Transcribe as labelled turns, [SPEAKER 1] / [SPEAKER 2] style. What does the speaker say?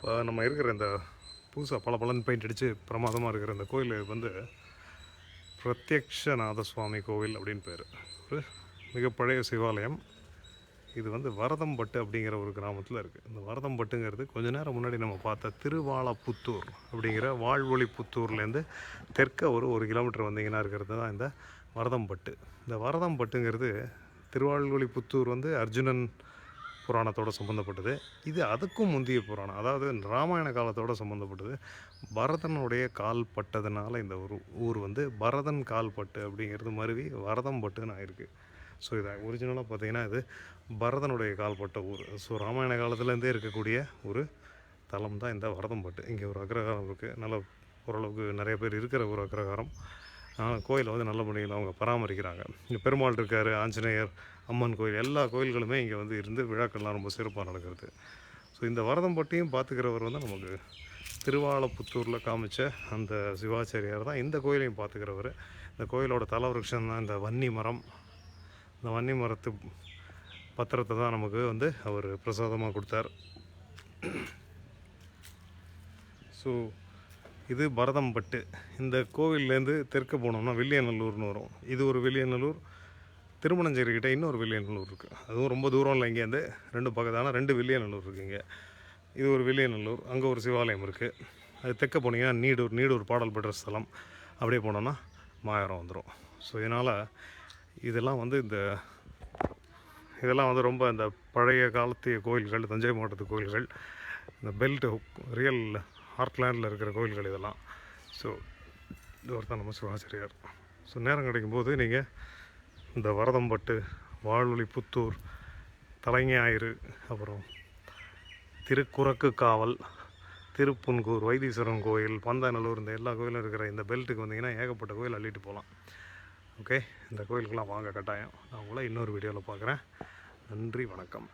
[SPEAKER 1] இப்போ நம்ம இருக்கிற இந்த புதுசாக பளபளன்னு பெயிண்ட் அடித்து பிரமாதமாக இருக்கிற இந்த கோயில் வந்து பிரத்யக்ஷநாத சுவாமி கோவில் அப்படின்னு பேர். ஒரு மிக பழைய சிவாலயம். இது வந்து வரதம்பட்டு அப்படிங்கிற ஒரு கிராமத்தில் இருக்குது. இந்த வரதம்பட்டுங்கிறது கொஞ்ச நேரம் முன்னாடி நம்ம பார்த்த திருவாலப்புத்தூர் அப்படிங்கிற வாழ்வொளி புத்தூர்லேருந்து தெற்க ஒரு கிலோமீட்டர் வந்தீங்கன்னா இருக்கிறது தான் இந்த வரதம்பட்டு. இந்த வரதம்பட்டுங்கிறது திருவாழ்வொளி புத்தூர் வந்து அர்ஜுனன் புராணத்தோடு சம்மந்தப்பட்டது. இது அதுக்கும் முந்தைய புராணம், அதாவது ராமாயண காலத்தோடு சம்மந்தப்பட்டது. பரதனுடைய கால் பட்டதுனால இந்த ஒரு ஊர் வந்து பரதன் கால் பட்டு அப்படிங்கிறது மருவி வரதம்பட்டுன்னு ஆயிருக்கு. ஸோ இதை ஒரிஜினலாக பார்த்திங்கன்னா இது பரதனுடைய கால்பட்ட ஊர். ஸோ ராமாயண காலத்துலேருந்தே இருக்கக்கூடிய ஒரு தலம் தான் இந்த வரதம்பட்டு. இங்கே ஒரு அக்ரஹாரம் இருக்குது, நல்ல ஓரளவுக்கு நிறைய பேர் இருக்கிற ஒரு அக்ரஹாரம். கோயிலை வந்து நல்ல முறையில் அவங்க பராமரிக்கிறாங்க. இங்கே பெருமாள் இருக்கார், ஆஞ்சநேயர், அம்மன் கோயில், எல்லா கோயில்களுமே இங்கே வந்து இருந்து விழாக்கள்லாம் ரொம்ப சிறப்பாக நடக்கிறது. ஸோ இந்த வரதம்பட்டியும் பார்த்துக்கிறவர் வந்து நமக்கு திருவாலப்புத்தூரில் காமிச்ச அந்த சிவாச்சாரியார் தான் இந்த கோயிலையும் பார்த்துக்கிறவர். இந்த கோயிலோட தலவிருட்சம் தான் இந்த வன்னி மரம். இந்த வன்னி மரத்து பத்திரத்தை தான் நமக்கு வந்து அவர் பிரசாதமாக கொடுத்தார். ஸோ இது பரதம்பட்டு. இந்த கோவில்லேருந்து தெற்கு போனோம்னா வில்லியநல்லூர்னு வரும். இது ஒரு வில்லியநல்லூர். திருமணஞ்சேரிக்கிட்ட இன்னொரு வில்லியநல்லூர் இருக்குது. அதுவும் ரொம்ப தூரம் இல்லை, இங்கேருந்து ரெண்டு பக்கத்தான 2 வில்லியநல்லூர் இருக்குது. இங்கே இது ஒரு வில்லியநல்லூர், அங்கே ஒரு சிவாலயம் இருக்குது. அது தெற்க போனீங்கன்னா நீடூர் பாடல் பெற்ற ஸ்தலம். அப்படியே போனோன்னா மாயாரம் வந்துடும். ஸோ இதனால் இதெல்லாம் வந்து ரொம்ப இந்த பழைய காலத்திய கோயில்கள், தஞ்சை மாவட்டத்து கோயில்கள், இந்த பெல்ட் ரியல் ஹார்ட்லேண்டில் இருக்கிற கோயில்கள் இதெல்லாம். ஸோ இது ஒருத்தான் நம்ம சிவாச்சாரியார். ஸோ நேரம் கிடைக்கும்போது நீங்கள் இந்த வரதம்பட்டு, வாழ்வொளி புத்தூர், தலைஞாயிறு, அப்புறம் திருக்குறக்கு காவல், திருப்புன்கூர், வைத்தீஸ்வரன் கோயில், பந்தாநல்லூர், இந்த எல்லா கோயிலும் இருக்கிற இந்த பெல்ட்டுக்கு வந்தீங்கன்னா ஏகப்பட்ட கோயில் அள்ளிட்டு போகலாம். ஓகே, இந்த கோயிலுக்கெல்லாம் வாங்க கட்டாயம். நான் உங்களை இன்னொரு வீடியோவில் பார்க்குறேன். நன்றி, வணக்கம்.